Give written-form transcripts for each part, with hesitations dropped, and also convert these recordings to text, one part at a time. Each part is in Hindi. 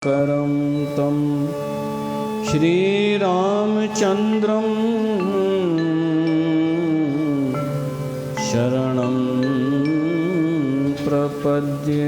करं तं श्रीरामचन्द्रं शरणं प्रपद्ये।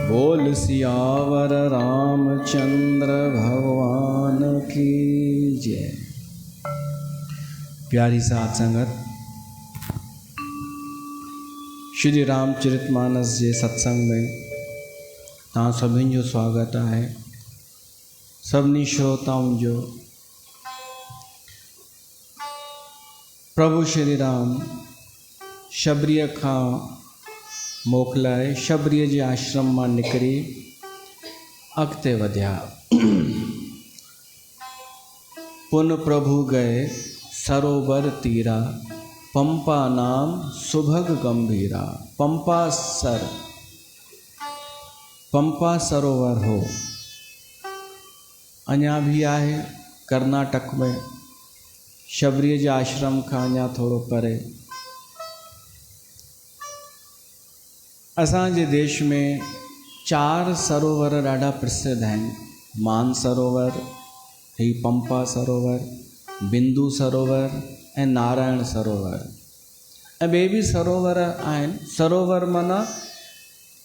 बोल सियावर रामचंद्र भगवान की जय। प्यारी साथ संगत, श्री रामचरितमानस जे सत्संग में तव्हां सभिनी जो स्वागत है। सभिनी श्रोताउनि जो प्रभु श्री राम शबरीअ खां मोकिलाए शबरीअ जे आश्रम मां निकिरी अॻिते वधिया। पुन प्रभु गए सरोवर तीरा, पंपा नाम सुभग गंभीरा। पंपा सरोवर हो, अञा भी आहे कर्नाटक में, शबरीअ जे आश्रम खां अञा थोरो परे। असांजे देश में 4 सरोवर ॾाढा प्रसिद्ध आहिनि। मान सरोवर, ही पंपा सरोवर, बिंदु सरोवर ऐं नारायण सरोवर ऐं ॿिए बि सरोवर आहिनि। सरोवर माना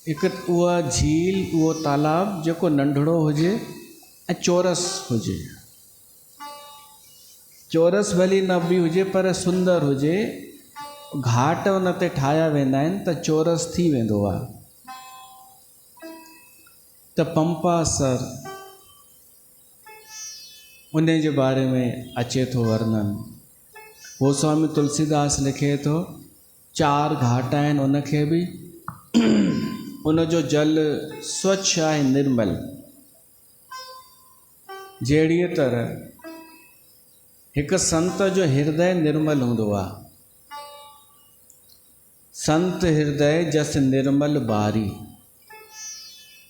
हिकु उहा झील, उहो तालाब जेको नंढड़ो हुजे ऐं चौरस हुजे। चौरस भली न बि हुजे पर सुंदर हुजे। घाट उन ते ठाहिया वेंदा आहिनि त चौरस थी वेंदो आहे। त पंपा सर उन जे बारे में अचे थो वर्णन। गोस्वामी तुलसीदास लिखे थो 4 घाट आहिनि, उनखे बि उन जो जल स्वच्छ आहे, निर्मल। जहिड़ीअ तरह हिकु संत जो हृदय निर्मल हूंदो आहे। संत हृदय जस निर्मल बारी।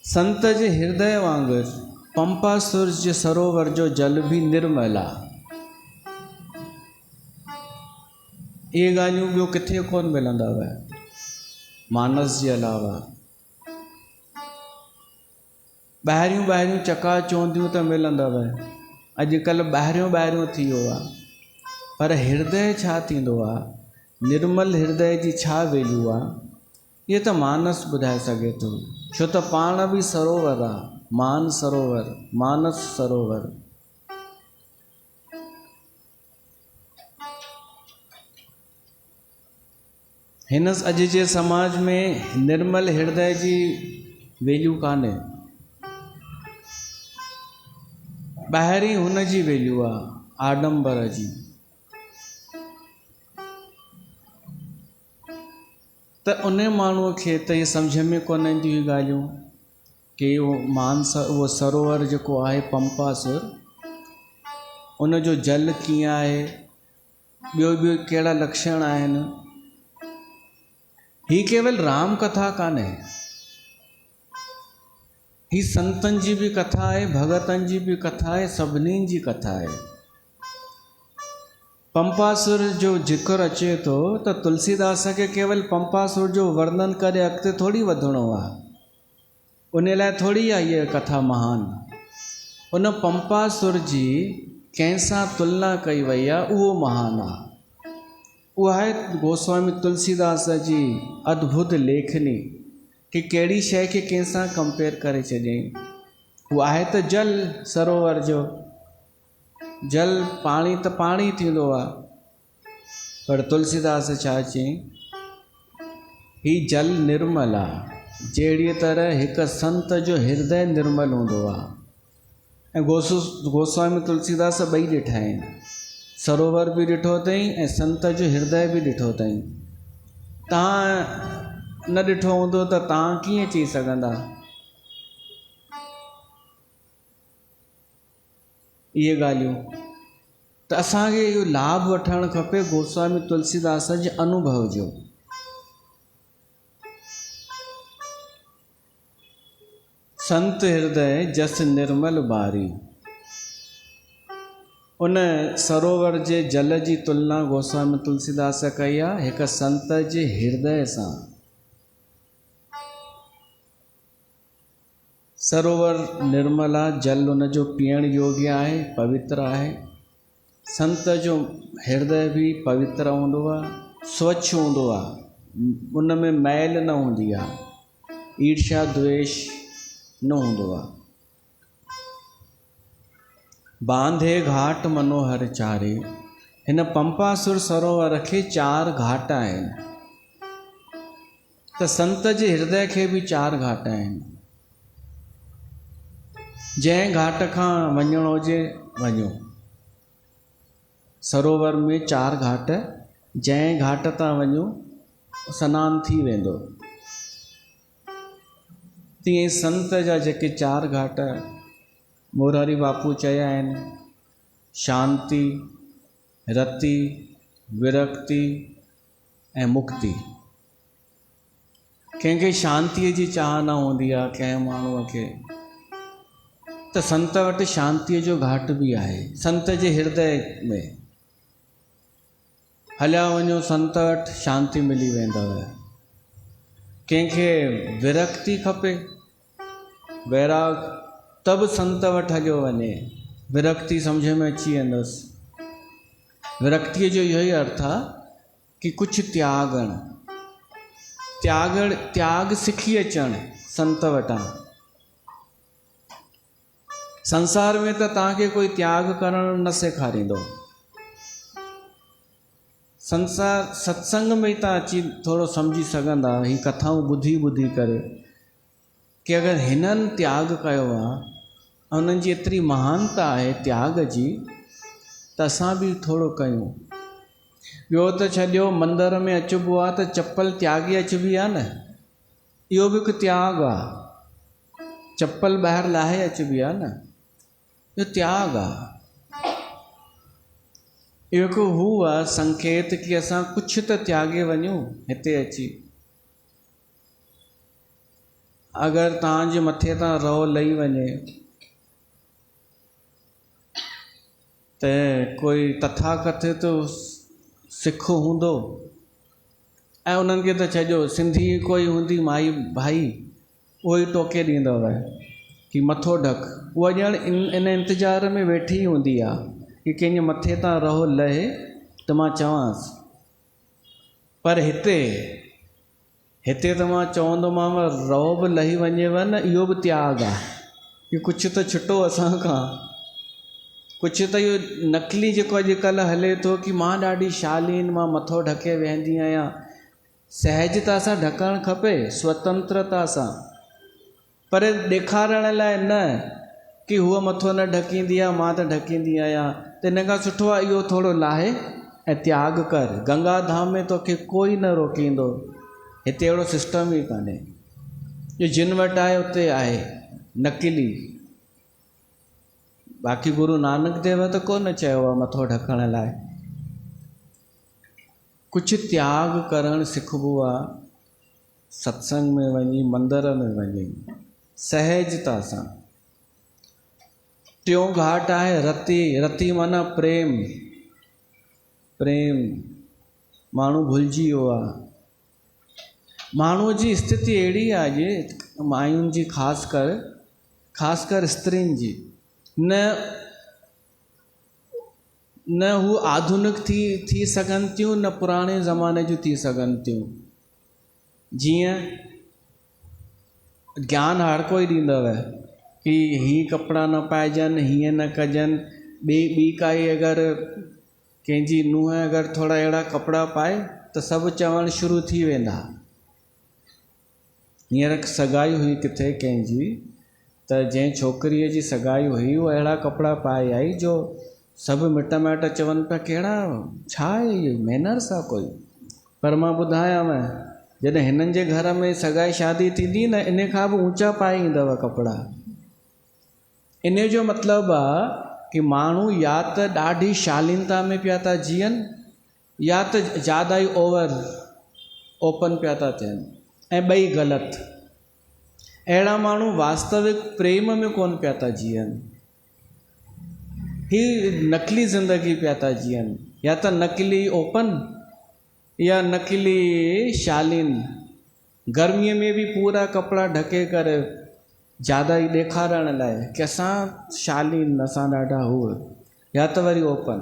संत जे हृदय वांगुरु पंपासुर जे सरोवर जो जल भी निर्मल आहे। ये ॻाल्हियूं ॿियो किथे कोन मिलंदव मानस जे अलावा। ॿाहिरियूं चकाचौंधियूं त मिलंदव, अॼुकल्ह ॿाहिरियों थी वियो आहे, पर हृदय छा थींदो आहे, निर्मल हृदय जी छा वैल्यू आहे, ये त मानस ॿुधाए सघे थो। छो त पाण बि सरोवर आहे, मान सरोवर, मानस सरोवर। हिन अॼु जे समाज में निर्मल हृदय जी वैल्यू कान्हे। ॿाहिरीं हुन जी वैल्यू आहे, आडंबर जी। त उन माण्हूअ खे त इहे सम्झ में कोन ईंदियूं ॻाल्हियूं कि उहो सरोवर जेको आहे पंपासुर, उन जो जल कीअं आहे, ॿियो कहिड़ा लक्षण आहिनि। ही केवल राम कथा कान्हे, ही संतनि जी भी कथा आहे, भगतनि जी भी कथा आहे, सभिनी जी कथा आहे। पंपासुर जो जिक्र अचे थो त तुलसीदास खे केवल पंपासुर जो वर्णन करे अॻिते थोड़ी वधिणो आहे। उन लाइ थोड़ी आहे इहा कथा महान। उन पंपासुर जी कंहिंसां तुलना कई वई आहे, उहो महान आहे। उहा आहे गोस्वामी तुलसीदास जी अद्भुत लेखनी कि कहिड़ी शइ खे कंहिंसां कंपेयर करे छॾियईं। उहा आहे त जल सरोवर जो। जल पाणी त पाणी थींदो आहे, पर तुलसीदास छा चयईं, ही जल निर्मल आहे। जहिड़ीअ तरह हिकु संत जो हृदय निर्मल हूंदो आहे। ऐं गोस्वामी तुलसीदास ॿई ॾिठा आहिनि, सरोवर भी ॾिठो अथई ऐं संत जो हृदय भी ॾिठो अथई। तव्हां न ॾिठो हूंदो त तव्हां कीअं चई सघंदा इहे ॻाल्हियूं। त असांखे इहो लाभ वठणु खपे गोस्वामी तुलसीदास जे अनुभव जो। संत हृदय जस निर्मल बारी। उन सरोवर जे जल जी तुलना गोस्वामी तुलसीदास कई आहे हिकु संत जे हृदय सां। सरोवर निर्मल आहे, जल उन जो पीअण योग्य आहे, पवित्र आहे। संत जो हृदय भी पवित्र हूंदो आहे, स्वच्छ हूंदो आहे, उन में मैल न हूंदी आहे, ईर्ष्या द्वेष न हूंदो आहे। बांधे घाट मनोहर चारे। हिन पंपासुर सरोवर खे 4 घाट आहिनि। त संत जे हृदय खे भी 4 घाट आहिनि। जंहिं घाट खां वञिणो हुजे वञो। सरोवर में 4 घाट, जंहिं घाट तां वञो सनानु थी वेंदो। तीअं संत जा जेके 4 घाट मोरारी बापू चया आहिनि, शांति, रति, विरक्ति ऐं मुक्ति। कंहिंखे शांतीअ जी चाह न हूंदी आहे, कंहिं माण्हूअ खे त संत वटि शांतीअ जो घाट भी आहे। संत जे हृदय में हलिया वञो, संत वटि शांति मिली वेंदव। कंहिंखे विरक्ति खपे, वैराग, तब संत वटि हलियो वञे। विरक्ति सम्झ में अची वेंदुसि। विरक्तीअ जो इहो ई अर्थ आहे कि कुझु त्यागण, त्याग सिखी अचणु संत वटां। संसार में त तव्हांखे कोई त्याग करणु न सेखारींदो। संसार सत्संग में तव्हां अची थोरो सम्झी सघंदा, ही कथाऊं ॿुधी करे, कि अगरि हिननि त्याग कयो आहे ऐं उन्हनि जी एतिरी महानता आहे त्याग जी, त असां बि थोरो कयूं। ॿियो त छॾियो, मंदर में अचिबो आहे त चप्पल त्यागे अचिबी आहे न, इहो बि हिकु त्याग आहे। चप्पल ॿाहिरि लाहे अचिबी आहे न, इहो त्याग आहे। इहो हिकु हू आहे संकेत कि असां कुझु त त्यागे वञूं हिते अची। अगरि तव्हांजे मथे तां रओ लही वञे त कोई तथाकथित सिख हूंदो ऐं उन्हनि खे त छॾियो, सिंधी कोई हूंदी माई भाई, उहो ई टोके ॾींदव कि मथो ढक। उहा ॼण इन इंतज़ार में वेठी हूंदी आहे कि कंहिंजे मथे तां रओ लहे त मां चवांसि। पर हिते त मां चवंदोमांव रओ बि लही वञेव न, इहो बि त्याग आहे कि कुझु त छुटो असां खां। कुझु त इहो नकली जेको अॼुकल्ह हले थो कि मां ॾाढी शालीन, मां मथो ढके वेहंदी आहियां। सहजता सां ढकणु खपे, स्वतंत्रता सां, पर ॾेखारण लाइ न कि हूअ मथो न ढकींदी आहे, मां त ढकींदी आहियां। त इन खां सुठो आहे इहो थोरो लाहे ऐं त्याग कर। गंगा धाम में तोखे कोई न रोकींदो। हिते अहिड़ो सिस्टम ई कान्हे। जो जिन वटि आहे उते आहे, नकली। बाक़ी गुरु नानक देव त कोन चयो आहे मथो ढकण लाइ। कुझु त्याग करणु सिखबो आहे सत्संग में वञी, मंदर में वञी, सहजता सां। टियों घाट आहे रति। रति माना प्रेम। प्रेम माण्हू भुलिजी वियो आहे। माण्हूअ जी स्थिति अहिड़ी आहे अॼु मायुनि जी, ख़ासि कर स्त्रियुनि जी, न हू आधुनिक थी सघनि थियूं, न पुराणे ज़माने जूं थी सघनि थियूं। जीअं ज्ञान हर कोई ॾींदव कि ही कपिड़ा न पाइजनि, हीअं न कजनि। ॿी काई अगरि कंहिंजी नुंहुं अगरि थोरा अहिड़ा कपिड़ा पाए त सभु चवणु शुरू थी वेंदा। हींअर सगाई हुई किथे कंहिंजी, त जंहिं छोकिरीअ जी सगाई हुई उहा अहिड़ा कपिड़ा पाए आई जो सभु मिट माइट चवनि पिया कहिड़ा, छा आहे इहो, मैनर्स आहे कोई। पर मां ॿुधायांव, जॾहिं हिननि जे घर में सगाई शादी थींदी न, इन खां बि ऊंचा पाए ईंदव कपिड़ा। इन जो मतिलबु आहे कि माण्हू या त ॾाढी शालीनता में पिया था जीअनि, या त ज़्यादा ई ओपन पिया था थियनि, ऐं ॿई ग़लति। अहिड़ा माण्हू वास्तविक प्रेम में कोन पिया था जीअनि, ही नकली ज़िंदगी पिया था जीअनि। या त नकली ओपन या नकली शालीन। गर्मीअ में भी पूरा कपिड़ा ढके करे ज़्यादा ई ॾेखारण लाइ कि असां शालीन, असां ॾाढा हुआ, या त वरी ओपन।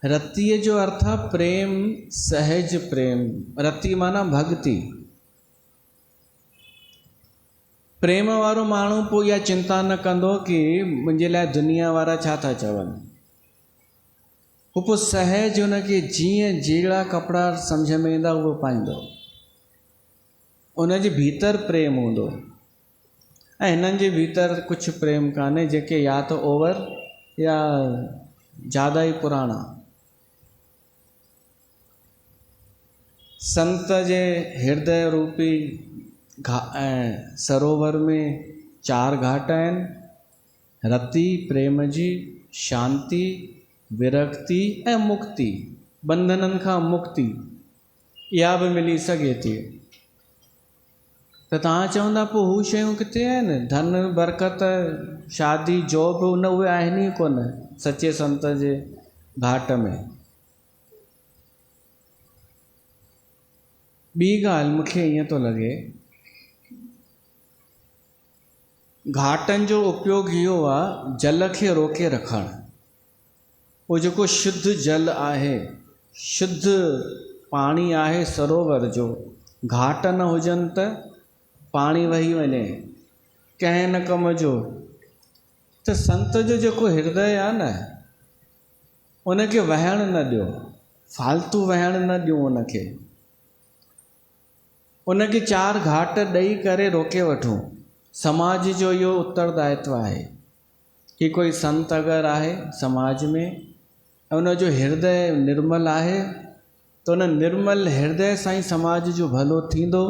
रतीअ जो अर्थ आहे प्रेम, सहज प्रेम। रति माना भक्ति। प्रेम वारो माण्हू पोइ इहा चिंता न कंदो कि मुंहिंजे लाइ दुनिया वारा छा था चवनि। हू पोइ सहज हुनखे जीअं जहिड़ा कपिड़ा सम्झ में ईंदा उहो पाईंदो। उनजे भीतर प्रेम हूंदो। ऐं हिननि जे भीतर कुझु प्रेम कान्हे, जेके या त ओवर या ज़्यादा ई पुराणा। संत जे हृदय रूपी सरोवर में 4 घाट आहिनि। रति प्रेम जी, शांति, विरक्ति ऐं मुक्ति, बंधननि खां मुक्ति, इहा बि मिली सघे थी। त तव्हां चवंदा पोइ हू शयूं किथे आहिनि? धन, बरकत, शादी, जॉब, न उहे आहिनि ई कोन सचे संत जे घाट में। ॿी ॻाल्हि मूंखे ईअं थो लॻे, घाटनि जो उपयोग इहो आहे जल खे रोके रखणु। उहो जेको शुद्ध जल आहे, शुद्ध पाणी आहे सरोवर जो, घाट न हुजनि त पाणी वही वञे कंहिं न कम जो। त संत जो जेको हृदय आहे न, उनखे वहणु न ॾियो, फालतू वहणु न ॾियूं उनखे। उनखे चार घाट ॾेई करे रोके वठूं। समाज जो इहो उत्तरदायित्व आहे कि कोई संत अगरि आहे समाज में ऐं उनजो हृदय निर्मल आहे त उन निर्मल हृदय सां ई समाज जो भलो थींदो।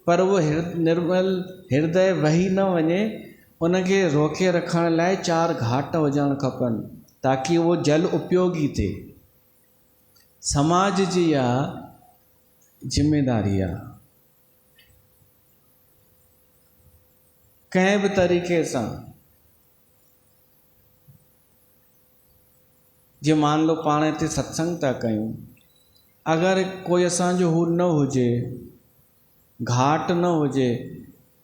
पर उहो निर्मल हृदय वही न वञे, उनखे रोके रखण लाइ चार घाट हुजणु खपनि ताकि उहो जल उपयोगी थिए। समाज जी इहा जिम्मेदारी आहे। कंहिं बि तरीक़े सां, जीअं मान लो पाण हिते सत्संग था कयूं, अगरि कोई असांजो हू न हुजे, घाट न हुजे,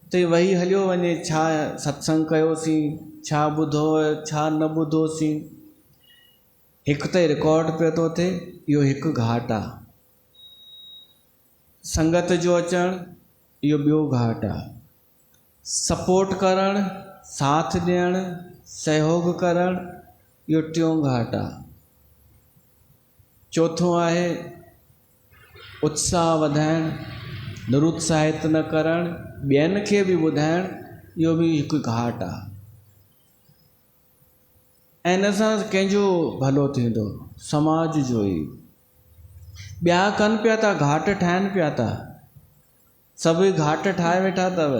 त वही हलियो वञे, छा सत्संग कयोसीं, छा ॿुधो छा न ॿुधोसीं। हिकु त रिकॉर्ड पियो थो थिए, इहो हिकु घाट आहे। संगत जो अचणु इहो ॿियो घाट आहे। सपोर्ट करणु, साथ ॾियणु, सहयोग करणु, इहो टियों घाट आहे। चौथों आहे उत्साह वधाइणु, निरुत्साहित न करणु, ॿियनि खे बि ॿुधाइणु, इहो बि हिकु घाट आहे। ऐं इन सां कंहिंजो भलो थींदो, समाज जो ई। ॿिया कनि पिया था, घाट ठाहिनि पिया था, सभई घाट ठाहे वेठा अथव।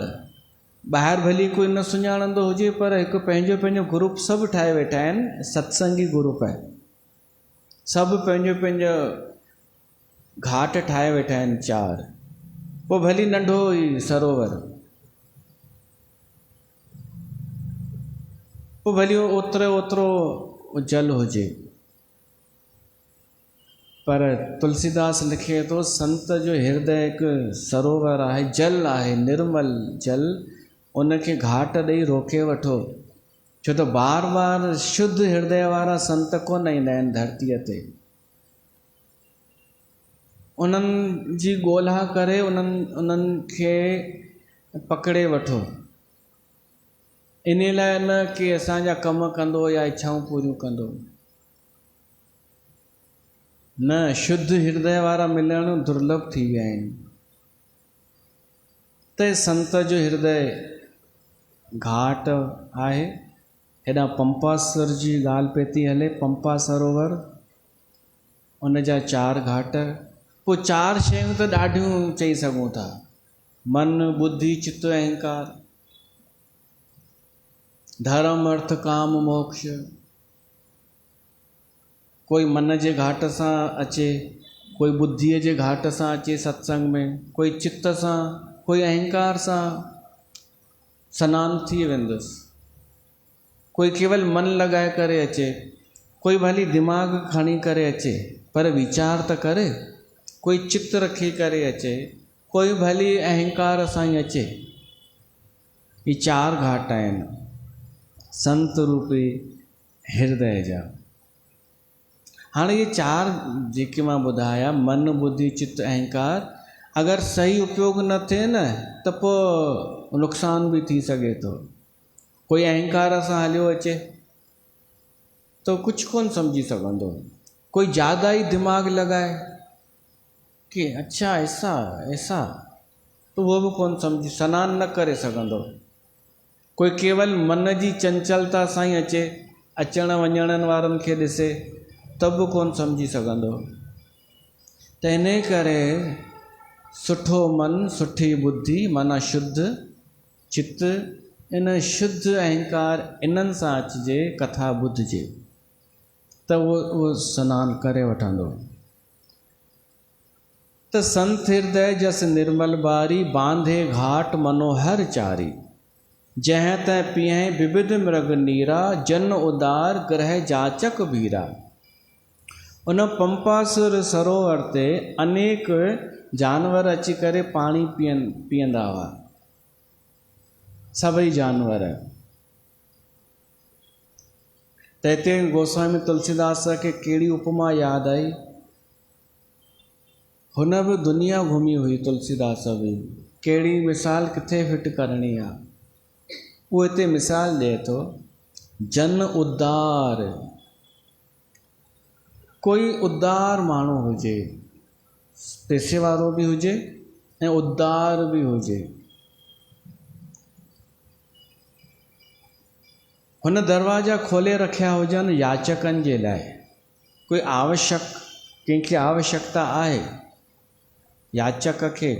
ॿाहिरि भली कोई न सुञाणंदो हुजे, पर हिकु पंहिंजो पंहिंजो ग्रुप सभु ठाहे वेठा आहिनि, सत्संगी ग्रुप आहे। सभु पंहिंजो पंहिंजो घाट ठाहे वेठा आहिनि चार। पोइ भली नंढो ई सरोवर, पोइ भली ओतिरो जल हुजे। पर तुलसीदास लिखे थो, संत जो हृदय हिकु सरोवर आहे, जल आहे, निर्मल जल। उनखे घाट ॾेई रोके वठो, छो त बार बार शुद्ध हृदय वारा संत कोन ईंदा आहिनि धरतीअ ते। उन्हनि जी ॻोल्हा करे उन्हनि खे पकड़े वठो। इन लाइ न कि असांजा कम कंदो या इच्छाऊं पूरियूं कंदो, न, शुद्ध हृदय वारा मिलण दुर्लभ थी विया आहिनि। त संत जो हृदय घाट आहे। हेॾा पंपासर जी ॻाल्हि पई थी हले, पंपा सरोवर, उन जा चार घाट। पोइ चार शयूं त ॾाढियूं चई सघूं था, मन, बुद्धि, चित्त, अहंकार, धर्म, अर्थ, काम, मोक्ष। कोई मन जे घाट सां अचे, कोई बुद्धीअ जे घाट सां अचे सत्संग में, कोई चित्त सां, कोई अहंकार सां सनानु थी वेंदुसि। कोई केवल मन लॻाए करे अचे, कोई भली दिमाग़ खणी करे अचे पर वीचार त करे, कोई चित्त रखी करे अचे, कोई भली अहंकार सां ई अचे। ये चार घाट आहिनि संत रूपी हृदय जा। हाणे ये चार जेके मां ॿुधाया, मन, बुद्धि, चित्त, अहंकार, अगरि सही उपयोग न थिए न त पोइ नुक़सान बि थी सघे थो। कोई अहंकार सां हलियो अचे तो कुछ कोन समझी सघंदो। कोई ज़्यादा ही दिमाग लगाए कि अच्छा ऐसा तो वो भी कोन समझी, सनान न करे सघंदो। कोई केवल मन जी चंचलता सां ही अचे, अचण वञण वारनि खे ॾिसे तब भी कोन समझी सघंदो। त इन करे सुठो मन, सुठी बुद्धि, माना शुद्ध चित्त, इन शुद्ध अहंकार, इन्हनि सां अचिजे, कथा ॿुधिजे त उहो सनानु करे वठंदो। त संत हृदय जस निर्मल बारी, बांधे घाट मनोहर चारी, जह तै पियह विविध मृग नीरा, जन उदार ग्रह जाचक भीरा। उन पंपासुर सरोवर ते अनेक जानवर अची करे पाणी पीअंदा हुआ, सभई जानवर। त हिते गोस्वामी तुलसीदास खे कहिड़ी उपमा यादि आई। हुन बि दुनिया घुमी हुई तुलसीदास बि, कहिड़ी मिसाल किथे फिट करणी आहे उहो हिते मिसाल ॾिए थो। जन उद्धार, कोई उद्धार माण्हू हुजे, पैसे वारो बि हुजे ऐं उद्धार बि हुजे, हुन दरवाजा खोले रखिया हुजनि याचकनि जे लाइ। कोई कंहिंखे आवश्यकता आहे याचक खे,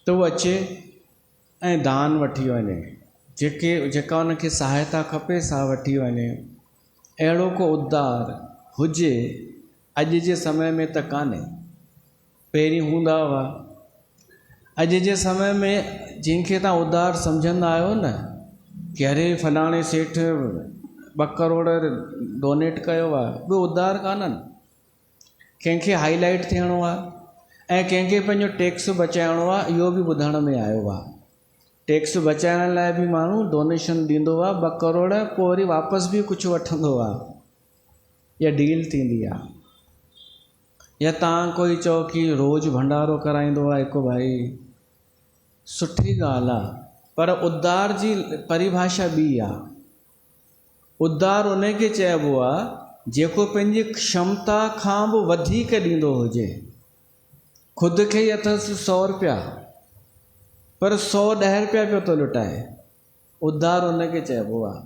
त उहो अचे ऐं दान वठी वञे, जेका उनखे सहायता खपे सा वठी वञे। अहिड़ो को उद्धार हुजे अॼु जे समय में त कान्हे, पहिरीं हूंदा हुआ। अॼु जे समय में जंहिंखे तव्हां उद्धार सम्झंदा आहियो न, कि अरे फलाणे सेठ 2 करोड़ डोनेट कयो आहे, उहे उद्धार कान्हनि। कंहिंखे हाईलाइट थियणो आहे ऐं कंहिंखे पंहिंजो टैक्स बचाइणो आहे, इहो बि ॿुधण में आयो आहे। टैक्स बचाइण लाइ बि माण्हू डोनेशन ॾींदो आहे 2 करोड़, पोइ वरी वापसि बि कुझु वठंदो आहे, इहा डील थींदी आहे। या तव्हां कोई चओ कि रोज़ु भंडारो कराईंदो आहे हिकु भाई, सुठी ॻाल्हि आहे, पर उद्धार जी परिभाषा ॿी आहे। उद्धार उनखे चइबो आहे जेको पंहिंजी क्षमता खां बि वधीक ॾींदो हुजे। ख़ुदि खे ई अथसि 100 रुपया, पर 110 रुपया पियो थो लुटाए, उद्धार उनखे चइबो आहे।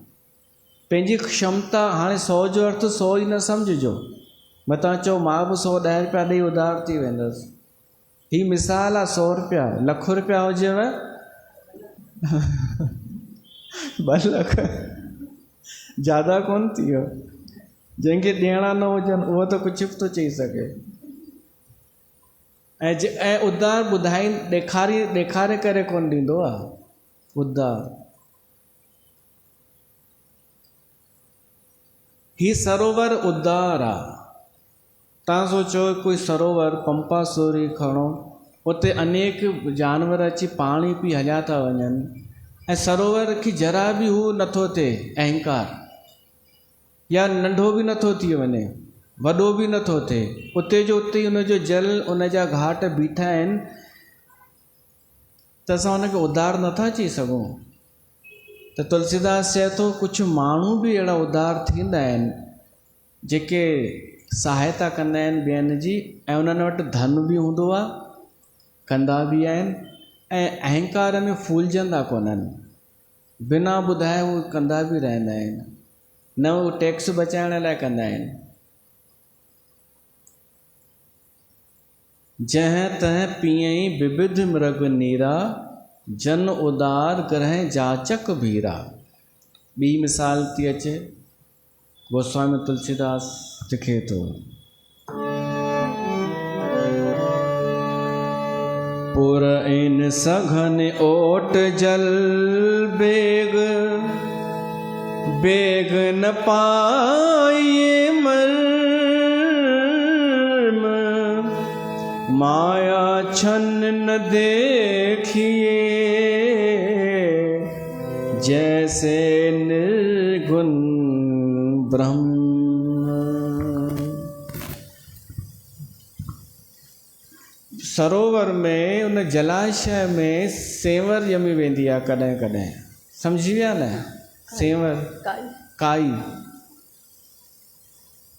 पंहिंजी क्षमता, हाणे 100 जो अर्थ 100 ई न सम्झिजो, मतां चओ मां बि 110 रुपया ॾेई उधार थी वेंदुसि। ही मिसाल आहे 100 रुपया, 1 लख रुपया हुजेव 2 लख ज़्यादा कोन थी वियो। जंहिंखे ॾियणा न हुजनि उहो त कुझु बि थो चई सघे। ऐं उधार ॾेखारे करे कोन ॾींदो आहे उधार। ही सरोवर उधार आहे। तव्हां सोचो कोई सरोवर पंपासुरी खणो, उते अनेक जानवर अची पाणी पी हलिया था वञनि ऐं सरोवर खे जरा बि हू नथो थिए अहंकार, या नंढो बि नथो थी वञे, वॾो बि नथो थिए। उते जो उते ई उनजो जल, उनजा घाट बीठा आहिनि, त असां उनखे उधार नथा चई सघूं। त तुलसीदास चए थो कुझु माण्हू बि अहिड़ा उधार थींदा आहिनि जेके सहायता कंदा आहिनि ॿियनि जी, ऐं उन्हनि वटि धन बि हूंदो आहे, कंदा बि आहिनि, ऐं अहंकार में फूलजंदा कोन्हनि, बिना ॿुधाए उहे कंदा बि रहंदा आहिनि। न उहो टैक्स बचाइण लाइ कंदा आहिनि। जंहिं तंहिं पियई विविध मृग नीरा, जन उदार ग्रह जाचक भीरा। ॿी मिसाल थी अचे, गोस्वामी तुलसीदास लिखे थो, पुर इन सघन ओट जल बेग, बेग न पाइए मर्म, माया छन न देखिए, जैसे निर्गुण ब्रह्म। सरोवर में, उन जलाशय में सेंवर ॼमी वेंदी आहे कॾहिं कॾहिं, सम्झी विया न? सेंवर काई,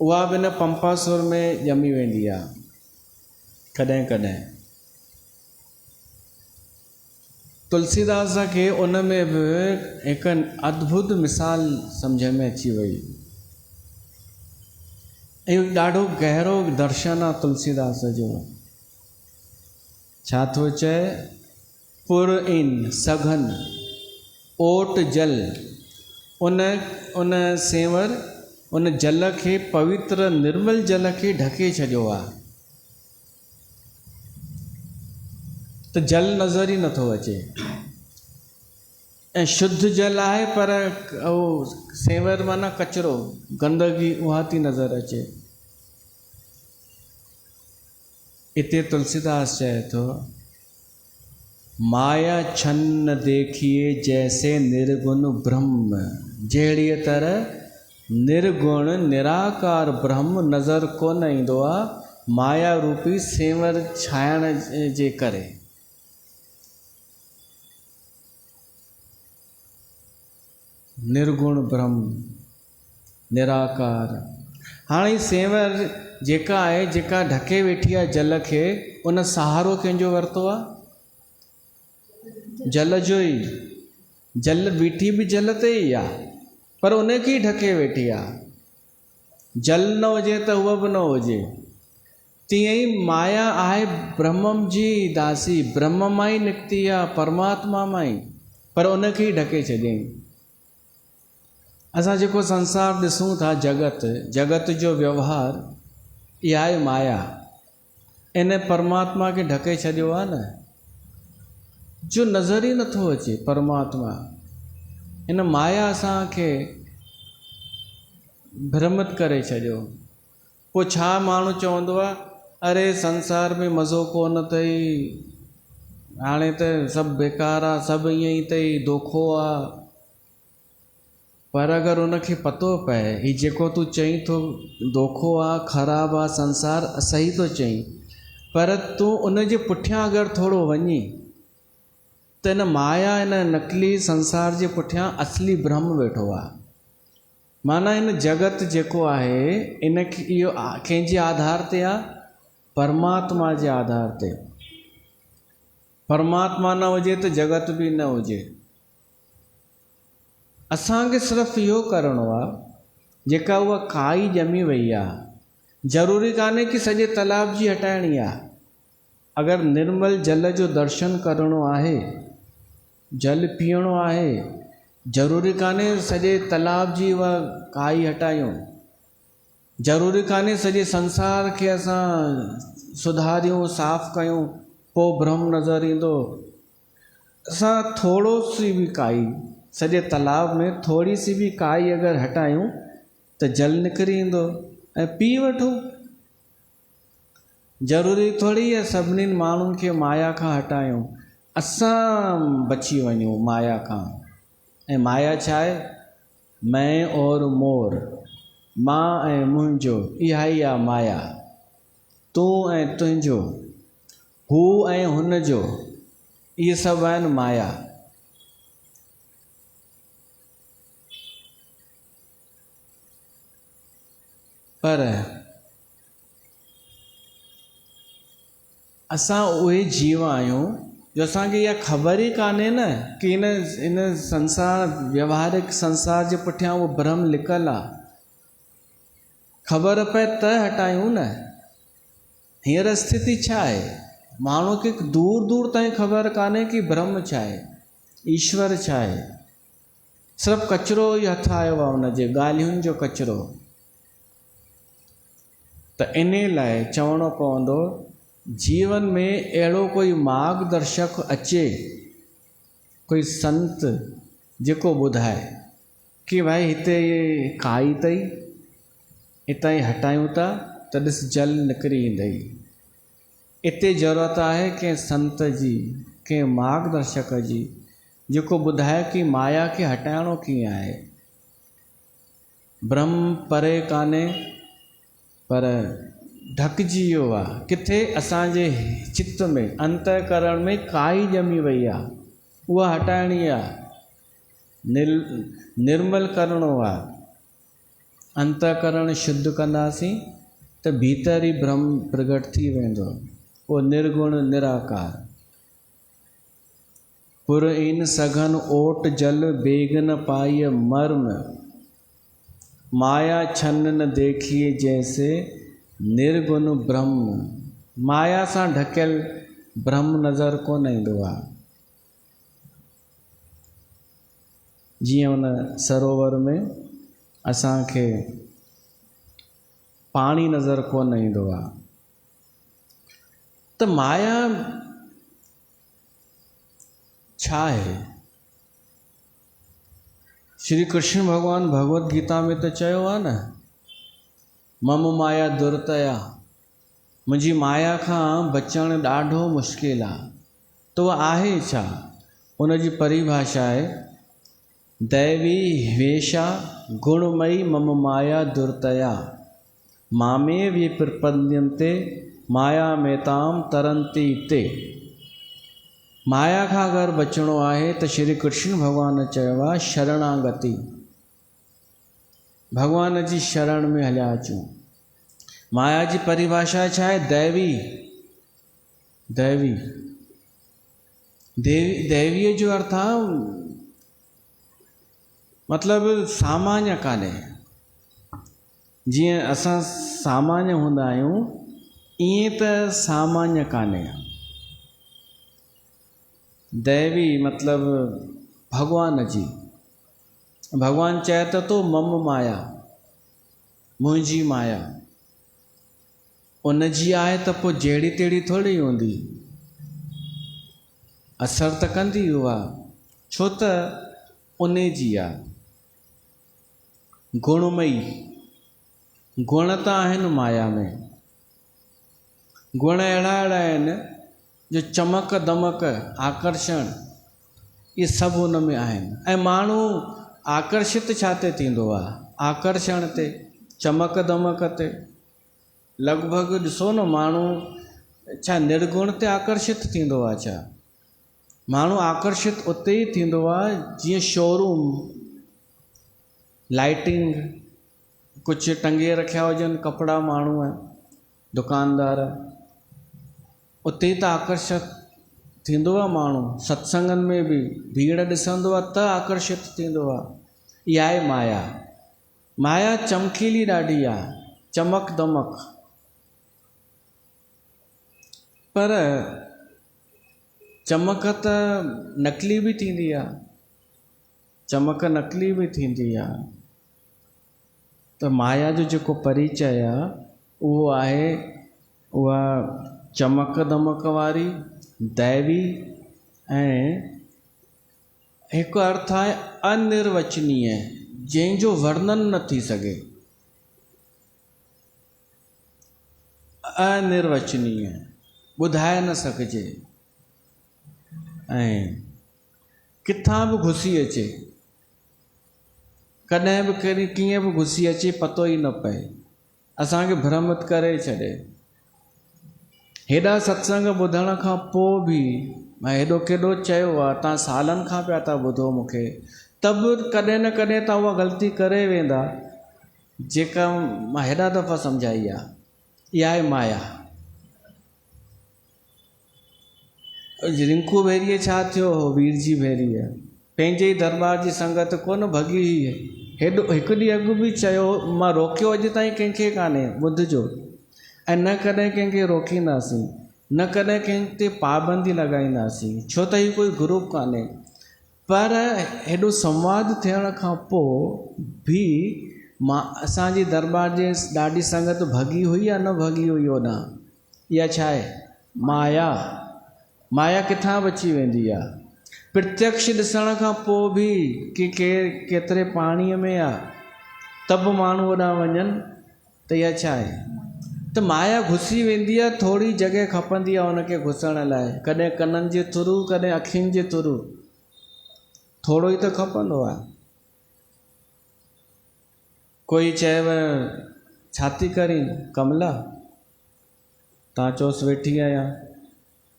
उहा बि न पंपासुर में ॼमी वेंदी आहे कॾहिं कॾहिं। तुलसीदास खे उन में बि हिकु अद्भुत मिसाल सम्झ में अची वई। इहो ॾाढो गहरो दर्शन आहे तुलसीदास जो। छा थो चए? पुर इन सघन ओट जल, उन सेंवर उन जल खे, पवित्र निर्मल जल खे ढके छॾियो आहे, त जल नज़र ई नथो अचे। ऐं शुद्ध जल आहे, पर उहो सेंवर माना कचिरो, गंदगी उहा थी नज़र अचे। इते तुलसीदास चए थो, माया छन्न देखिए जैसे निर्गुण ब्रह्म, जहिड़ीअ तरह निर्गुण निराकार ब्रह्म नज़र कोन ईंदो आहे माया रूपी सेंवर छाइण जे करे। निर्गुण ब्रह्म निराकार। हाणे सेंवर जेका आहे, जेका ढके वेठी आहे जल खे, उन सहारो कंहिंजो वरितो आहे? जल जो ई। जल बीठी भी जल ते ही आ, पर उनखे ई ढके वेठी आहे। जल न हुजे त उहा बि न हुजे। तीअं ई माया आहे ब्रह्म जी दासी, ब्रह्म मां ई निकिती आहे, परमात्मा मां ई, पर उनखे ई ढके छॾियईं। असां जेको संसार ॾिसूं था, जगत, जगत जो व्यवहार, इहा आहे माया। इन परमात्मा खे ढके छॾियो आहे न, जो नज़र ई नथो अचे परमात्मा। इन माया असांखे भ्रमित करे छॾियो। पोइ छा माण्हू चवंदो आहे, अरे संसार में मज़ो कोन अथई, हाणे त सभु बेकार आहे, सभु ईअं ई अथई, दोखो आहे। पर अगरि उनखे पतो पए ही जेको तूं चईं थो दोखो आहे, ख़राबु आहे संसार, सही थो चईं, पर तूं उनजे पुठियां अगरि थोरो वञी त इन माया, इन नकली संसार जे पुठियां असली ब्रह्म वेठो आहे। माना इन जगत जेको आहे, इनखे इहो कंहिंजे आधार ते आहे? परमात्मा जे आधार ते। परमात्मा न हुजे त जगत बि न हुजे। असांखे सिर्फ़ु इहो करिणो आहे, जेका उहा काई ॼमी वई आहे, ज़रूरी कान्हे कि सॼे तालाब जी हटाइणी आहे। अगरि निर्मल जल जो दर्शन करिणो आहे, जल पीअणो आहे, ज़रूरी कान्हे सॼे तालाब जी उहा काई हटायूं। ज़रूरी कान्हे सॼे संसार खे असां सुधारियूं, साफ़ कयूं, पोइ ब्रह्म नज़र ईंदो। असां थोरो सी बि काई, सॼे तालाब में थोरी सी बि काई अगरि हटायूं त जल निकिरी ईंदो ऐं पी वठो। ज़रूरी थोरी आहे सभिनीनि माण्हुनि खे माया खां हटायूं, असां बची वञूं माया खां। ऐं माया छा आहे? मैं और मोर, मां ऐं मुंहिंजो, इहा ई आहे माया। तूं ऐं तुंहिंजो, हू ऐं हुन जो, इहे सभु आहिनि माया। पर असां उहे जीव आहियूं जो असांखे इहा ख़बर ई कान्हे न कि इन संसार, व्यवहारिक संसार जे पुठियां उहो भ्रम लिकल आहे। ख़बर पए त हटायूं न। हींअर स्थिति छा आहे? माण्हू खे दूर दूर ताईं ख़बर कान्हे कि ब्रह्म छा आहे, ईश्वर छा आहे। सिर्फ़ु कचिरो ई हथ आयो आहे उनजे, ॻाल्हियुनि जो कचिरो। त इन लाइ चवणो पवंदो, जीवन में अहिड़ो कोई मार्गदर्शक अचे, कोई संत जेको ॿुधाए कि भाई हिते काई अथई, हितां ई हटायूं था त ॾिस जल निकिरी ईंदई। इते ज़रूरत आहे कंहिं संत जी, कंहिं मार्गदर्शक जी, जेको ॿुधाए कि माया खे हटाइणो कीअं आहे। ब्रह्म परे कान्हे, पर ढकिजी वियो आहे किथे? असांजे चित्त में, अंतःकरण में काई ॼमी वई आहे, उहा हटाइणी आहे, निर्मल करिणो आहे। अंतःकरण शुद्ध कंदासीं त भीतर ई ब्रह्म प्रगट थी वेंदो, उहो निर्गुण निराकार। पुर इन सघन ओट जल बेगन पाई मर्म, माया छन्न न देखिए जैसे निर्गुण ब्रह्म। माया सां ढकियल ब्रह्म नज़र कोन ईंदो आहे। जीअं उन सरोवर में असांखे पाणी नज़र कोन ईंदो आहे, त माया छा आहे? श्री कृष्ण भगवान भगवत गीता में तो चयो आहे न, मम माया दुर्तया मुंहिंजी माया खां बचणु ॾाढो मुश्किल आहे। तो आहे छा? उनजी परिभाषा आहे दैवी वेशा गुणमयी मम माया दुर्तया मामे विप्रपद्यन्ते माया मेताम तरंती ते। माया खां अगरि बचणो आहे त श्री कृष्ण भॻवान चयो आहे शरणागति, भॻवान जी शरण में हलिया अचूं। माया जी परिभाषा छा आहे? दैवी। दैवी दैवीअ जो अर्थ आहे मतिलबु सामान्य कान्हे। जीअं असां सामान्य हूंदा आहियूं ईअं त सामान्य कान्हे। दैवी मतिलबु भॻवान जी। भॻवान चए त तो मम माया, मुंहिंजी माया। उनजी आहे त पोइ जहिड़ी तहिड़ी थोरी हूंदी, असर त कंदी उहा, छो त उन जी आहे। गुणमयी, गुण त आहिनि माया में। गुण अहिड़ा अहिड़ा आहिनि जो चमक दमक आकर्षण ये सभु उन में आहिनि। ऐं माण्हू आकर्षित छा ते थींदो आहे? आकर्षण ते, चमक दमक ते। लॻभॻि ॾिसो न, माण्हू छा निर्गुण ते आकर्षित थींदो आहे छा? माण्हू आकर्षित उते ई थींदो आहे जीअं शोरूम, लाइटिंग, कुझु टंगे रखिया हुजनि कपिड़ा, माण्हू दुकानदार, उते त आकर्षित थींदो आहे माण्हू। सत्संगनि में बि भीड़ ॾिसंदो आहे त आकर्षित थींदो आहे। इहा आहे माया। माया चमकीली ॾाढी आहे, चमक दमक। पर चमक त नकली बि थींदी आहे, चमक नकली बि थींदी आहे। त माया जो जेको परिचय आहे उहो आहे उहा चमक दमक वारी, दैवी। ऐं हिकु अर्थ आहे अनिर्वचनीय, जंहिंजो वर्णन न थी सघे। अनिर्वचनीय, ॿुधाए न सघिजे, ऐं किथां बि घुसी अचे, कॾहिं बि कहिड़ी कीअं बि घुसी अचे, पतो ई न पए, असांखे भ्रमित करे छॾे। हेॾा सत्संग ॿुधण खां पोइ बि मां हेॾो केॾो चयो आहे, तव्हां सालनि खां पिया था ॿुधो मूंखे, त बि कॾहिं न कॾहिं तव्हां उहा ग़लती करे वेंदा जेका मां हेॾा दफ़ा सम्झाई आहे। इहा आहे माया। रिंकू भेरीअ छा थियो? वीरजी भेरीअ पंहिंजे ई दरबार जी संगत कोन भॻी। हेॾो हिकु ॾींहुं अॻु बि चयो, मां रोकियो अॼु ताईं कंहिंखे कान्हे, ॿुधिजो। ऐं न कॾहिं कंहिंखे रोकींदासीं, न कॾहिं कंहिं ते पाबंदी लॻाईंदासीं, छो त हीउ कोई ग्रुप कान्हे। पर हेॾो संवाद थियण खां पोइ बि मां असांजी दरबार जे ॾाढी संगत भॻी हुई या न भॻी हुई होॾां? इहा छा आहे? माया। माया किथां बची वेंदी आहे? प्रत्यक्ष ॾिसण खां पोइ बि कि केतिरे पाणीअ में आहे त बि माण्हू होॾां वञनि, त इहा छा आहे? त माया घुसी वेंदी आहे, थोरी जॻह खपंदी आहे हुनखे घुसण लाइ। कॾहिं कननि जे थ्रू, कॾहिं अखियुनि जे थ्रू, थोरो ई त खपंदो आहे। कोई चएव छा थी करीं कमला? तव्हां चओसि वेठी आहियां।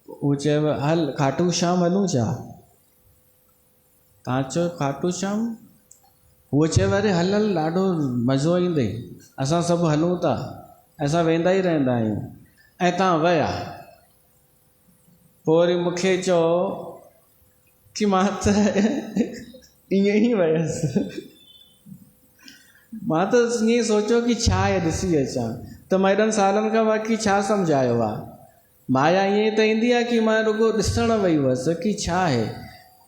उहो चएव हल खाटू श्याम हलूं छा? तव्हां चओ खाटू श्याम? उहो चएव अरे हल हल, ॾाढो मज़ो ईंदे, असां सभु हलूं था, असां वेंदा ई रहंदा आहियूं। ऐं तव्हां विया, पोइ वरी मूंखे चओ कि मां त ईअं ई वियसि। मां त ईअं सोचियो कि छा आहे ॾिसी अचां, त मां हेॾनि सालनि खां बाक़ी छा सम्झायो आहे? माया ईअं त ईंदी आहे कि मां रुॻो ॾिसण वई हुअसि कि छा आहे,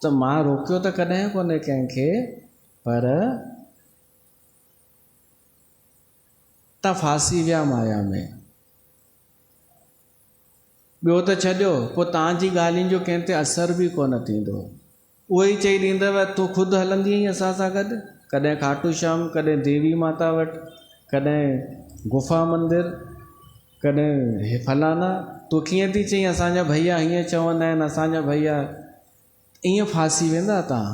त मां रोकियो त कॾहिं कोन्हे कंहिंखे। पर तव्हां फासी विया माया में। ॿियो त छॾियो, पोइ तव्हांजी ॻाल्हियुनि जो कंहिं ते असर बि कोन थींदो। उहो ई चई ॾींदव तूं ख़ुदि हलंदी आहीं असां सां गॾु, कॾहिं खाटू श्याम, कॾहिं देवी माता वटि, कॾहिं गुफ़ा मंदिर। कॾहिं हे फलाना तूं कीअं थी चईं असांजा भैया हीअं चवंदा आहिनि, असांजा भैया ईअं फासी वेंदा तव्हां।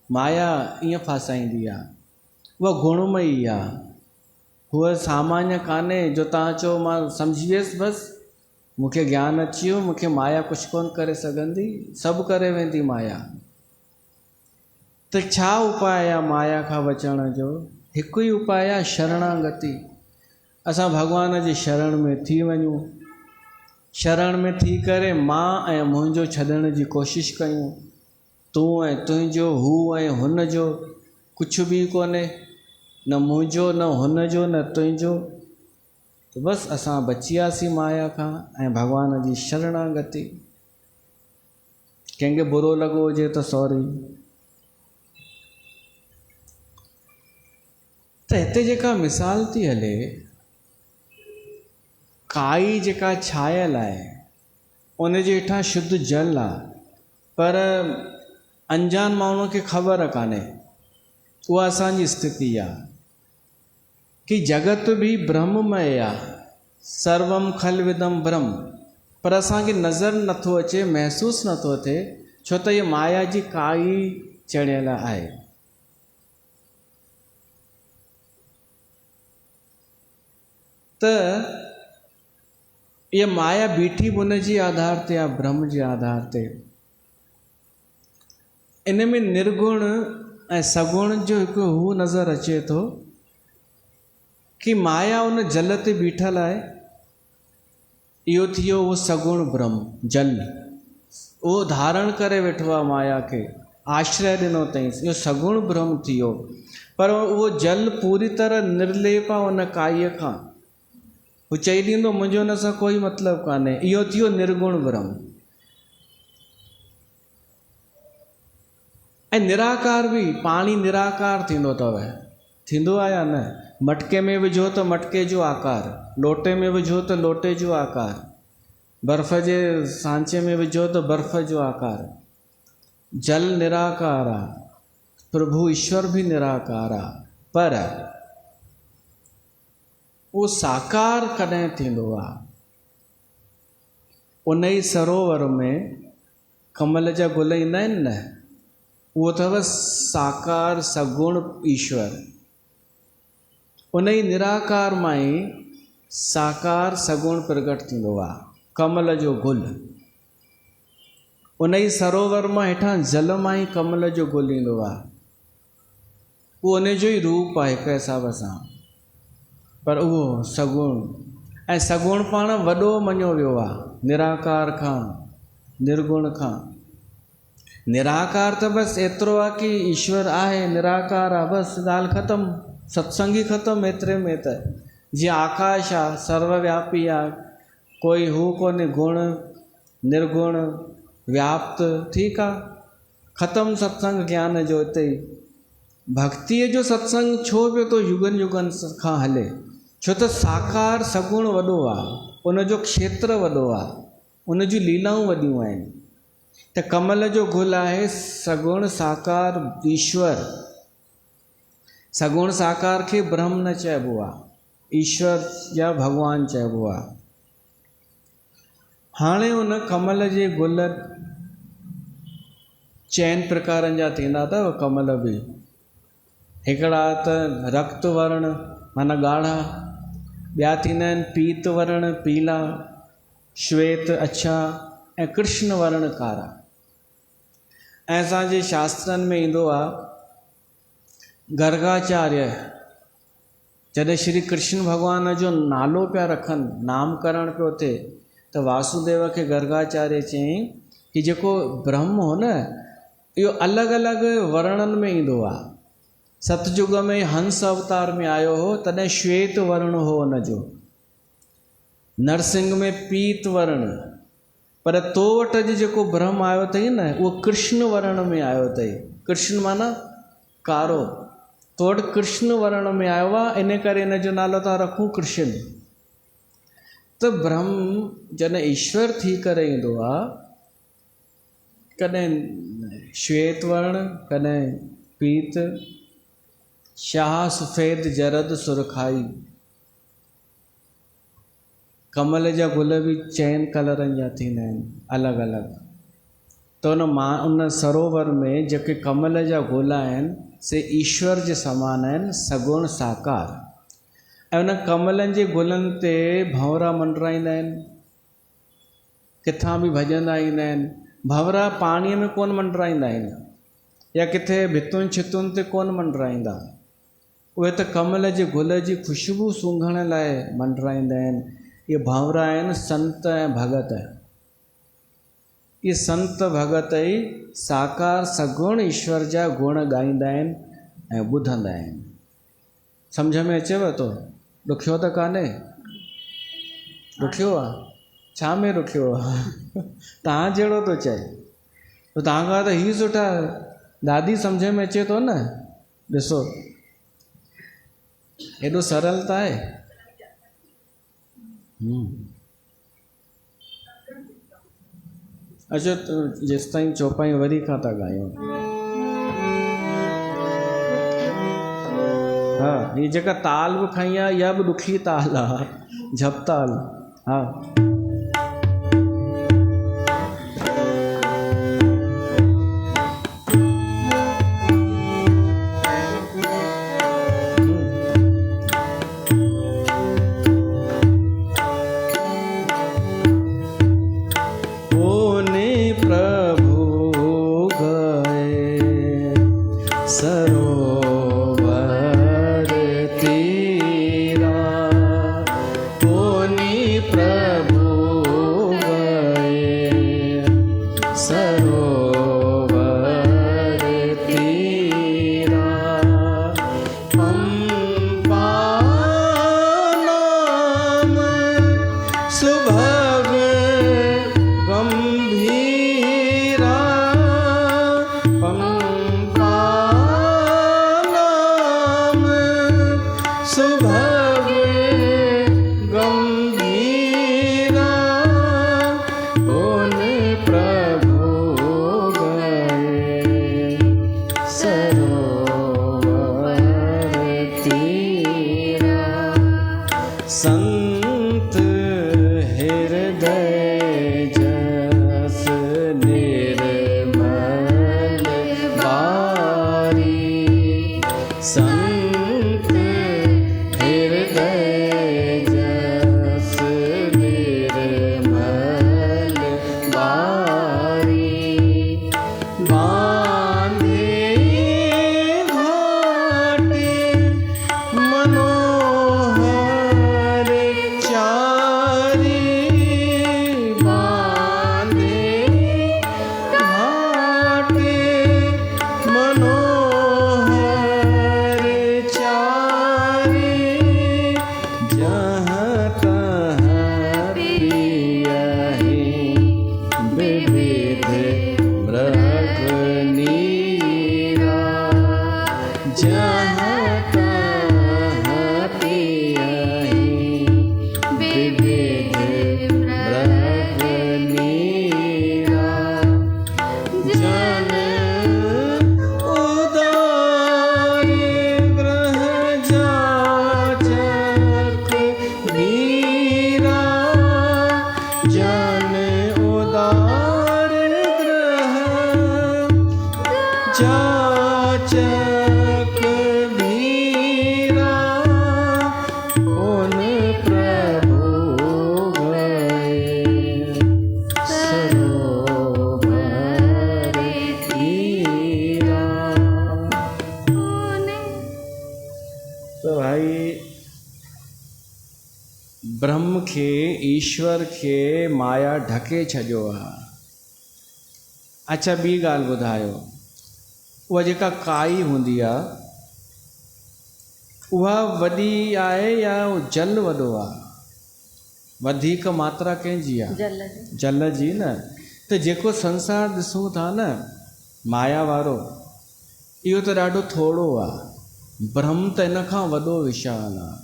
माया ईअं फासाईंदी आहे, उहा गुणमयी आहे, उहा सामान्य कान्हे जो तव्हां चओ मां सम्झी वियसि बसि मूंखे ज्ञान अची वियो, मूंखे माया कुझु कोन करे सघंदी, सभु करे वेंदी माया। त छा उपाय आहे माया खां बचण जो? हिकु ई उपाय आहे शरणागति। असां भॻवान जी शरण में थी वञूं, शरण में थी करे मां ऐं मुंहिंजो छॾण जी कोशिशि कयूं। तूं ऐं तुंहिंजो, हू ऐं हुन जो कुझु बि कोन्हे, न मुंहिंजो न हुनजो न तुंहिंजो। त बसि असां बची वियासीं माया खां ऐं भॻवान जी शरणागति। कंहिंखे बुरो लॻो हुजे त सॉरी। त हिते जेका मिसाल थी हले, काई जेका छायल आहे उन जे हेठां शुद्ध जल आहे, पर अंजान माण्हूअ खे ख़बर कान्हे। उहा असांजी स्थिति आहे कि जगत भी ब्रह्ममय आहे, सर्वम खलविदम ब्रह्म, पर असांखे नज़र नथो अचे, महसूसु नथो थिए, छो त इहा माया जी काई चढ़ियल आहे। त इहा माया बीठी बि उन जे आधार ते आहे, ब्रह्म जे आधार ते। इन में निर्गुण ऐं सगुण जो हिकु हू नज़र अचे थो कि माया उन जल ते बीठल आहे, इहो थियो उहो सगुण ब्रह्म जल, उहो धारण करे वेठो आहे माया खे, आश्रय ॾिनो अथई, इहो सगुण ब्रह्म थियो। पर उहो जल पूरी तरह निर्लेप आहे उन काईअ खां। हू चई ॾींदो मुंहिंजो हुन सां कोई मतिलबु कान्हे, इहो थियो निर्गुण ब्रह्म। ऐं निराकार बि, पाणी निराकार थींदो अथव, थींदो आहे या न? मटके में विझो त मटके जो आकार, लोटे में विझो त लोटे जो आकार, बर्फ़ जे सांचे में विझो त बर्फ़ जो आकार। जल निराकार आहे, प्रभु ईश्वर भी निराकार आहे, पर उहो साकार कॾहिं थींदो आहे? उन ई सरोवर में कमल जा गुल ईंदा आहिनि न, उहो अथव साकार सगुण ईश्वर। उन ई निराकार मां ई साकार सगुण प्रगट थींदो आहे, कमल जो गुल। उन ई सरोवर मां हेठां जल मां ई कमल जो गुल ईंदो आहे, उहो उन जो ई रूप आहे हिकु हिसाब सां, पर उहो सगुण। ऐं सगुण पाण वॾो मञियो वियो आहे निराकार खां, निर्गुण खां। निराकार त बसि एतिरो आहे कि ईश्वर आहे, निराकार आहे, बसि ॻाल्हि ख़तमु, सत्संग ई ख़तमु एतिरे में। त जीअं आकाश आहे, सर्वव्यापी आहे, कोई हू कोन्हे गुण निर्गुण व्याप्त, ठीकु आहे, ख़तमु सत्संग ज्ञान जो हिते ई। भक्तीअ जो सत्संग छो पियो थो युगनि युगनि खां हले? छो त साकार सगुण वॾो आहे, उन जो क्षेत्र वॾो आहे, उन जूं लीलाऊं वॾियूं आहिनि। त कमल जो गुल आहे सगुण साकार ईश्वर। सगुण साकार खे ब्रह्म न चइबो आहे, ईश्वर या भगवान चइबो आहे। हाणे उन कमल जे गुल चइनि प्रकारनि जा थींदा अथव कमल बि। हिकिड़ा त रक्त वर्ण माना ॻाढ़ा, ॿिया थींदा आहिनि पीत वर्ण पीला, श्वेत अछा, ऐं कृष्ण वर्ण कारा। ऐं असांजे शास्त्रनि में ईंदो आहे गर्गाचार्य जॾहिं श्री कृष्ण भॻवान जो नालो पिया रखनि, नामकरण पियो थिए, त वासुदेव खे गर्गाचार्य चयईं कि जेको ब्रह्म हो न, इहो अलॻि अलॻि वर्णनि में ईंदो आहे। सतयुग में हंस अवतार में आयो हो, तॾहिं श्वेत वर्ण हो हुनजो, नरसिंह में पीत वर्ण, पर तो वटि अॼु जेको ब्रह्म आयो अथई न, उहो कृष्ण वर्ण में आयो अथई। कृष्ण माना कारो, तो वटि कृष्ण वर्ण में आयो आहे, इन करे इन जो नालो था रखूं कृष्ण। त ब्रह्म जॾहिं ईश्वर थी करे ईंदो आहे, कॾहिं श्वेत वर्ण, कॾहिं पीत, शाह सफ़ेद जरद सुरखाई, कमल जा गुल भी चइनि कलरनि जा थींदा आहिनि अलॻि अलॻि। त उन सरोवर में जेके कमल जा गुल आहिनि से ईश्वर जे समान आहिनि, सगुण साकार। ऐं उन कमलनि जे गुलनि ते भंवरा मंडराईंदा आहिनि, किथां बि भॼंदा ईंदा आहिनि। भंवरा पाणीअ में कोन मंडराईंदा आहिनि या किथे भितुनि छितुनि ते कोन मंडराईंदा, उहे त कमल जे गुल जी ख़ुशबू सूंघण लाइ मंडराईंदा आहिनि। इहे भंवरा आहिनि संत ऐं भगत। इहे संत भगत ई साकार सगुण ईश्वर जा गुण ॻाईंदा आहिनि ऐं ॿुधंदा आहिनि। सम्झ में अचेव थो? ॾुखियो त कान्हे? ॾुखियो आहे? छा में ॾुखियो आहे? तव्हां जहिड़ो थो चए त तव्हांखां त ई सुठा दादी सम्झ में अचे थो न। ॾिसो एॾो सरल त आहे। अच्छा जेसि ताईं चौपाई वरी खां था ॻायूं। हा, हीअ जेका ताल बि खई आहे इहा बि ॾुखी ताल आहे, झप ताल। हा ब्रह्म खे ईश्वर खे माया ढके छॾियो आहे। अच्छा ॿी ॻाल्हि ॿुधायो, उहा जेका काई हूंदी आहे उहा वॾी आहे या जल वॾो आहे? वधीक मात्रा कंहिंजी आहे? जल जी न। त जेको संसार ॾिसूं था न माया वारो, इहो त ॾाढो थोरो आहे। ब्रह्म त इन खां वॾो विशाल आहे।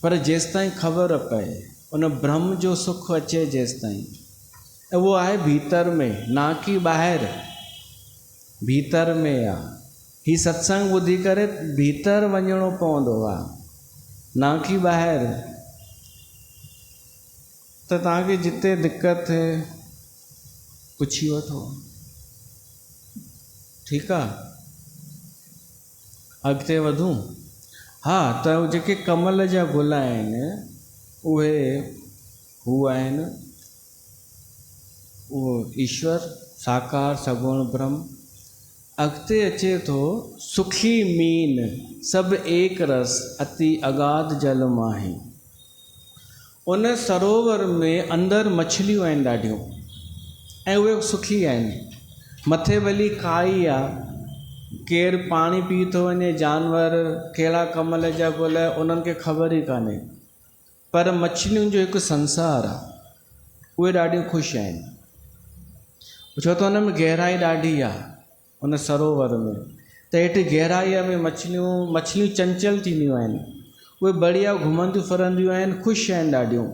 पर जेसि ताईं ख़बर पए उन ब्रह्म जो सुख अचे जेसि ताईं, उहो आहे भीतर में, ना कि ॿाहिरि। भीतर में आहे। हीउ सत्संग ॿुधी करे भीतर वञिणो पवंदो आहे, ना कि ॿाहिरि। तो तव्हांखे जिते दिक़त थे पुछी वठो, ठीकु आहे, अॻिते वधूं। हा, त जेके कमल जा गुल आहिनि उहे हू आहिनि उहो ईश्वर साकार सगुण ब्रह्म। अॻिते अचे थो सुखी मीन सभु एक रस अति अगाध जल माही। उन सरोवर में अंदरि मछलियूं आहिनि ॾाढियूं, ऐं उहे सुखी आहिनि। मथे भली काई आहे, केरु पाणी पी थो वञे, जानवर कहिड़ा कमल जा गुल, उन्हनि खे ख़बर ई कान्हे, पर मछलियुनि जो हिकु संसार आहे, उहे ॾाढियूं ख़ुशि आहिनि। छो त हुन में गहराई ॾाढी आहे उन सरोवर में, त हेठि गहराईअ में मछलियूं चंचल थींदियूं आहिनि, उहे बढ़िया घुमंदियूं फिरंदियूं आहिनि, ख़ुशि आहिनि ॾाढियूं।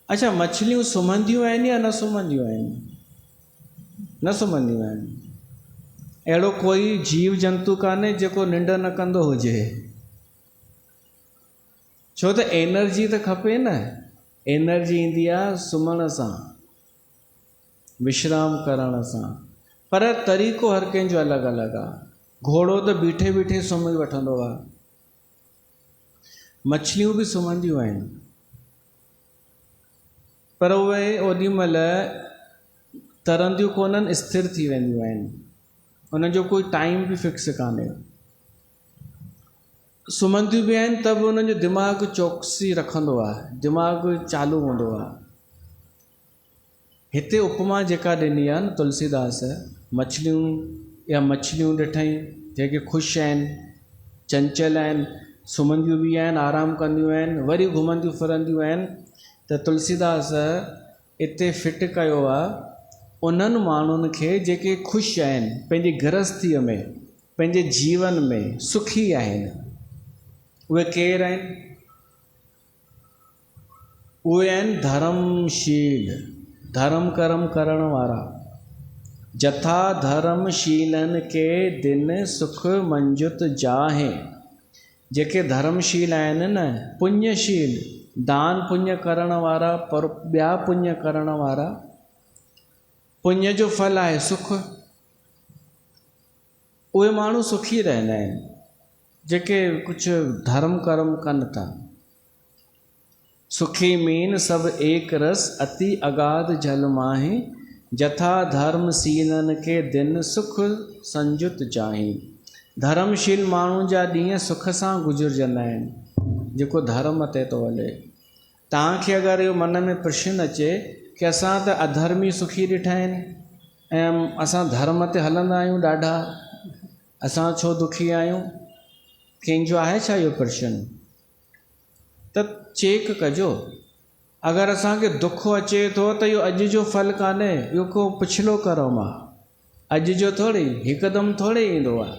अच्छा, मछलियूं सुम्हंदियूं आहिनि या न सुम्हंदियूं आहिनि? न सुम्हंदियूं आहिनि। अहिड़ो कोई जीव जंतु कान्हे जेको निंड न कंदो हुजे, छो त एनर्जी त खपे न। एनर्जी ईंदी आहे सुम्हण सां, विश्राम करण सां, पर तरीक़ो हर कंहिंजो अलॻि अलॻि आहे। घोड़ो त बीठे बीठे सुम्ही वठंदो आहे, मछलियूं बि सुम्हंदियूं आहिनि, पर उहे ओॾी महिल तरंदियूं कोन्हनि, स्थिर थी वेंदियूं आहिनि, उन जो कोई टाइम बि फिक्स कान्हे। सुम्हंदियूं बि आहिनि त बि उन्हनि जो दिमाग़ु चौकसी रखंदो आहे, दिमाग़ु चालू हूंदो आहे। हिते उपमा जेका ॾिनी आहे न तुलसीदास, मछलियूं ॾिठई जेके ख़ुशि आहिनि, चंचल आहिनि, सुम्हंदियूं बि आहिनि, आराम कंदियूं आहिनि, वरी घुमंदियूं फिरंदियूं आहिनि। त तुलसीदास हिते फिट कयो आहे उन्हनि माण्हुनि खे जेके ख़ुशि आहिनि पंहिंजी गृहस्थीअ में, पंहिंजे जीवन में सुखी आहिनि। उहे केरु आहिनि? उहे आहिनि धर्मशील, धर्म कर्म करण वारा। जथा धर्मशीलन के दिन सुख मंजुत जाहे। जेके धर्मशील आहिनि न, पुण्यशील, दान पुण्य करण वारा, पर ॿिया पुण्य करण वारा, पुण्य जो फल आहे सुख। उहे माण्हू सुखी रहंदा आहिनि जेके कुझु धर्म कर्म कनि था। सुखी मीन सब एक रस अति अगाध जल माही, जथा धर्मशीलन के दिन सुख संजुत जाही। धर्मशील माण्हू जा ॾींहं सुख सां गुज़रजंदा आहिनि, जेको धर्म ते थो हले। तव्हांखे अगरि इहो मन में प्रश्न अचे कि असां त अधर्मी सुखी ॾिठा आहिनि ऐं असां धर्म ते हलंदा आहियूं ॾाढा, असां छो दुखी आहियूं? कंहिंजो आहे छा इहो प्रश्न? त चेक कजो। अगरि असांखे दुख अचे थो त इहो अॼु जो फल कान्हे, इहो को पिछलो कर्म आहे, अॼु जो थोरी, हिकदमि थोरी ईंदो आहे।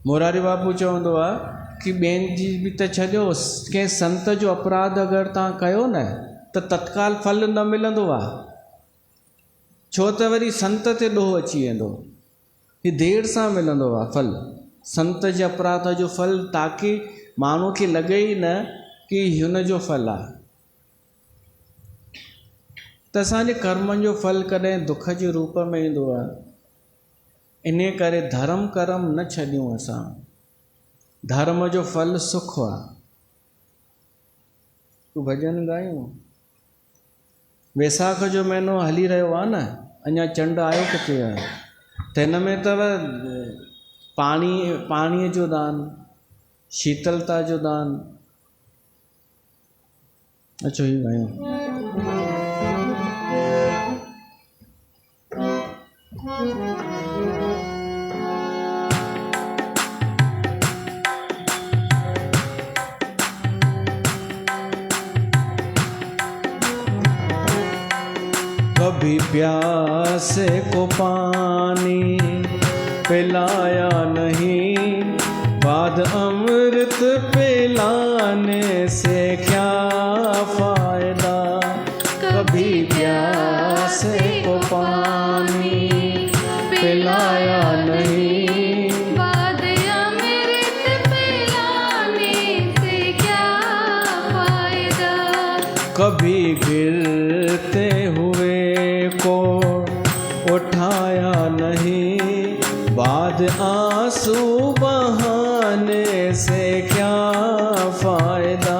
मोरारी बापू चवंदो आहे कि ॿियनि जी बि त छॾियो, कंहिं संत जो अपराध अगरि तव्हां कयो न त तत्काल फल न मिलंदो आहे, छो त वरी संत ते ॾोह अची वेंदो, ही देरि सां मिलंदो आहे फल। संत जे अपराध जो फल ताकी माण्हू खे लॻे ई न कि हुन जो फल आहे। त असांजे कर्मनि जो फल कॾहिं दुख जे रूप में ईंदो आहे। इन करे धर्म कर्म न छॾियूं असां। धर्म जो फल सुख आहे। तूं भॼन ॻायूं। वैसाख जो महीनो हली रहियो आहे न, अञा चंड आयो किथे आहे। त हिन में अथव पाणीअ जो दान, शीतलता जो दान। अचो ही ॻायूं। कभी प्यासे को पानी पिलाया नहीं, बाद अमृत पिलाने से क्या फायदा। कभी प्यासे को पानी पिलाया नहीं, बाद अमृत पिलाने से क्या फायदा। उठाया नहीं, बाद आंसू बहाने से क्या फायदा।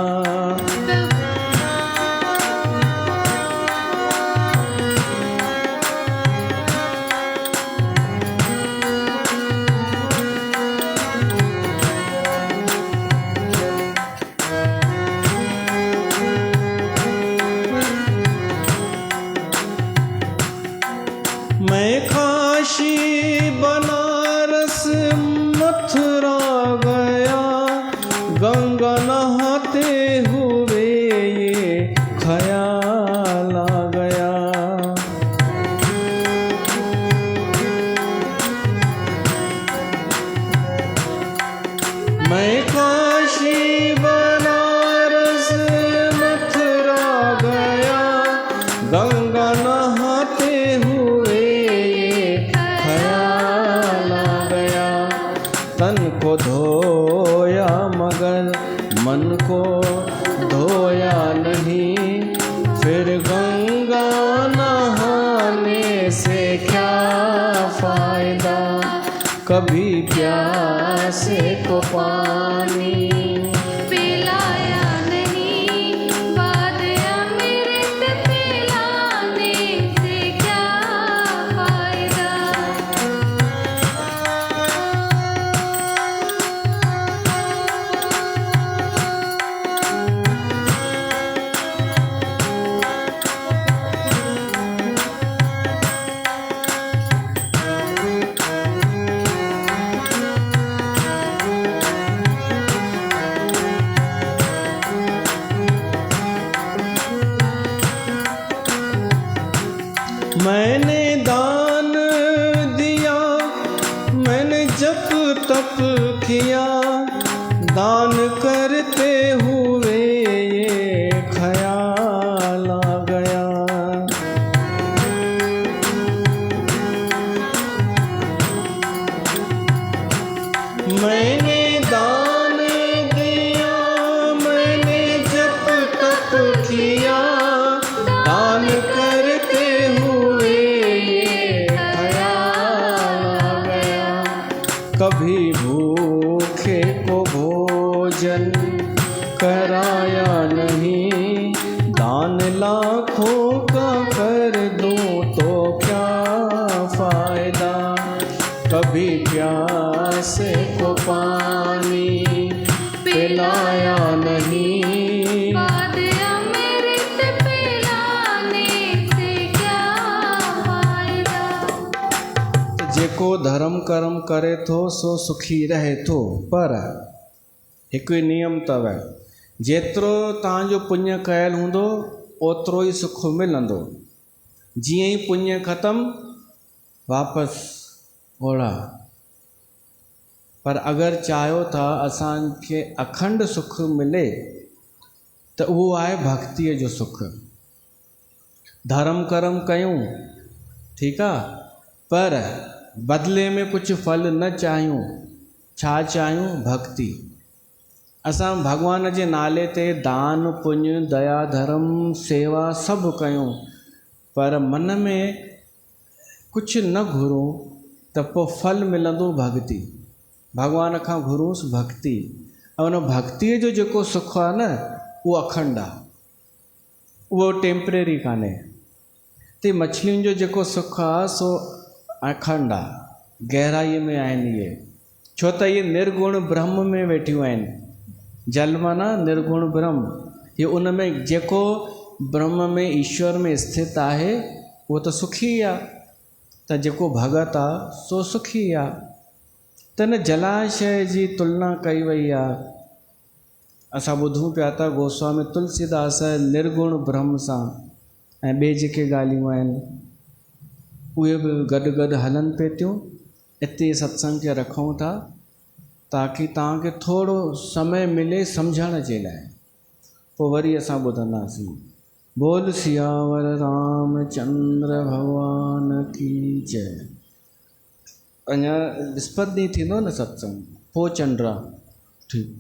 मैं काशी बनारस मथुरा गया, गंगा नहाते हुए ये ख्याल आ गया। मैं काशी बनारस मथुरा गया, गंगा नहाते हुए तन को धोया मगर मन को धोया नहीं, फिर गंगा नहाने से क्या फायदा। कभी प्यासे को पानी पिलाया नहीं, बाद अमृत पिलाने से क्या फायदा। मैंने दान दिया, मैंने जप तप किया, दान करते हुए ये ख्याल आ गया। मैंने दान दिया, मैंने जप तप किया, दान करते हुए ये ख्याल आ गया। कभी भूखे को भोजन कराया नहीं, दान लाखों का कर दूं तो क्या फायदा। कभी प्यासे को पानी पिलाया नहीं, बाद अमृत पिलाने से क्या फायदा। जेको धर्म कर्म करे थो सो सुखी रहे थो, पर हिकु ई नियम अथव, जेतिरो तव्हांजो पुण्य कयल हूंदो ओतिरो ई सुख मिलंदो। जीअं ई पुण्य ख़तमु वापसि ओड़ा। पर अगरि चाहियो था असांखे अखंड सुख मिले त उहो आहे भक्तीअ जो सुख। धर्म कर्म कयूं ठीकु आहे, पर बदिले में कुझु फल न चाहियूं। छा चाहियूं? भक्ति। असां भॻवान जे नाले ते दान पुण्य दया धर्म सेवा सभु कयूं, पर मन में कुझु न घुरूं त पोइ फल मिलंदो भक्ति। भॻवान खां घुरूंसि भक्ति, ऐं उन भक्तीअ जो जेको सुख आहे न उहो अखंड आहे, उहो टेम्परेरी कान्हे। ते मछलियुनि जो जेको सुख आहे सो अखंड आहे, गहराईअ में आहिनि इहे। छो त इहे निर्गुण ब्रह्म में वेठियूं आहिनि। जल माना निर्गुण ब्रह्म, ये उन में जेको ब्रह्म में ईश्वर में स्थित आहे उहो त सुखी आहे। त जेको भगत आहे सो सुखी आहे। त न जलाशय जी तुलना कई वई आहे। असां ॿुधूं पिया था गोस्वामी तुलसीदास निर्गुण ब्रह्म सां, ऐं ॿिए जेके ॻाल्हियूं आहिनि उहे बि गॾु गॾु हलनि पिए थियूं। हिते सत्संग खे रखूं था ताकी तव्हांखे थोरो समय मिले सम्झण जे लाइ, पोइ वरी असां ॿुधंदासीं। बोल सियावर रामचंद्र भगवान की जय। अञा विस्पति ॾींहुं थींदो न सत्संग, पोइ चंड ठीकु।